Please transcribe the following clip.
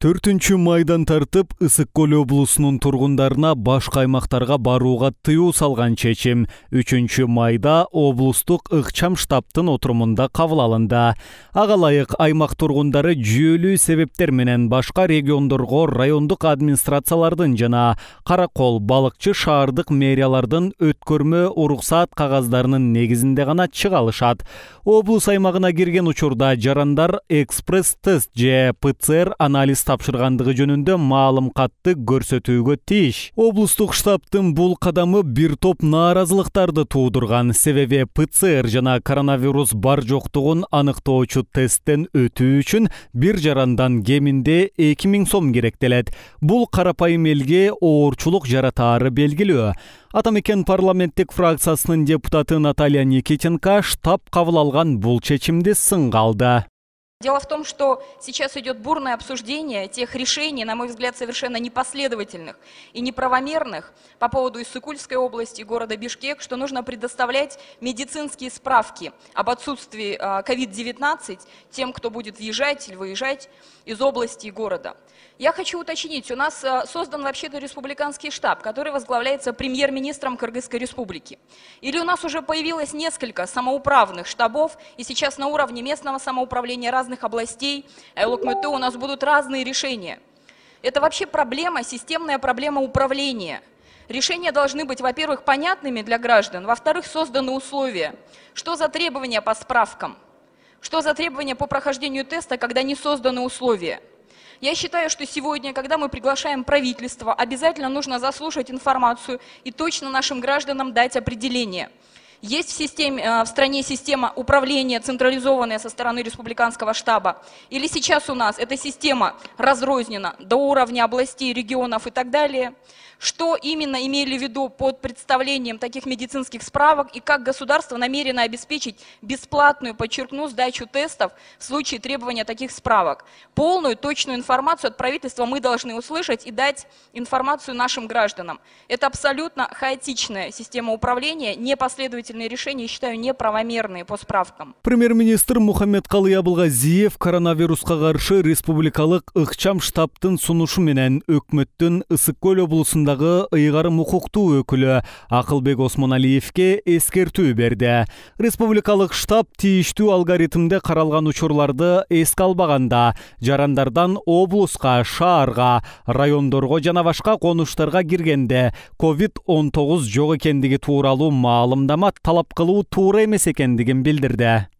4 майдан тартып Ысык Көл облусунун тургундарына башка аймактарга барууга тыюу салган чечим 3 майда облустук ыкчам штабтын отурумунда кабыл алынды. Ага ылайык аймак тургундары жүйөлүү себептер менен башка региондорго райондук администрациялардын жана Каракол, Балыкчы шаардык мэриялардын өткөрмө уруксаат кагаздарынын негизинде гана чыга алышат. Облус аймагына кирген учурда жарандар экспресс-тест же ПЦР анализ тапшыргандыгы жөнүндө маалым катты көрсөтүүгө тийиш. Облустук штабтын бул кадамы бир топ нааразылыктарды туудурган. Себеби ПЦР жана коронавирус бар жоктугун аныктоочу тесттен өтүү үчүн бир жарандан кеминде 2000 сом керектелет. Бул карапайым элге оорчулук жаратаары белгилүү. Атамекен парламенттик фракциясынын депутаты Наталья Никитенко штаб кабыл алган бул чечимди сынга алды. Дело в том, что сейчас идет бурное обсуждение тех решений, на мой взгляд, совершенно непоследовательных и неправомерных по поводу Иссык-Кульской области и города Бишкек, что нужно предоставлять медицинские справки об отсутствии COVID-19 тем, кто будет въезжать или выезжать из области и города. Я хочу уточнить, у нас создан вообще-то республиканский штаб, который возглавляется премьер-министром Кыргызской республики. Или у нас уже появилось несколько самоуправных штабов, и сейчас на уровне местного самоуправления разных областей, ЛКМТ у нас будут разные решения. Это вообще проблема, системная проблема управления. Решения должны быть, во-первых, понятными для граждан, во-вторых, созданы условия. Что за требования по справкам? Что за требования по прохождению теста, когда не созданы условия? Я считаю, что сегодня, когда мы приглашаем правительство, обязательно нужно заслушать информацию и точно нашим гражданам дать определение. Есть в стране система управления, централизованная со стороны республиканского штаба? Или сейчас у нас эта система разрознена до уровня областей, регионов и так далее? Что именно имели в виду под представлением таких медицинских справок и как государство намерено обеспечить бесплатную, подчеркну, сдачу тестов в случае требования таких справок? Полную, точную информацию от правительства мы должны услышать и дать информацию нашим гражданам. Это абсолютно хаотичная система управления, непоследовательные решения, считаю, неправомерные по справкам. Премьер-министр Мухаммедкалый Абылгазиев коронавируска каршы республикалык ыкчам штабтын сунушу менен өкмөттүн Ысык Көл облусунда ыйгарым укуктуу өкүлү Акылбек Осмоналиевке эскертүү берди. Республикалык штаб тийиштүү алгоритмде каралган учурларды эске албаганда жарандардан облуска, шаарга, райондорго жана башка конуштарга киргенде COVID-19 жок экендиги тууралуу маалымдама талап кылуу туура эмес экендигин билдирди.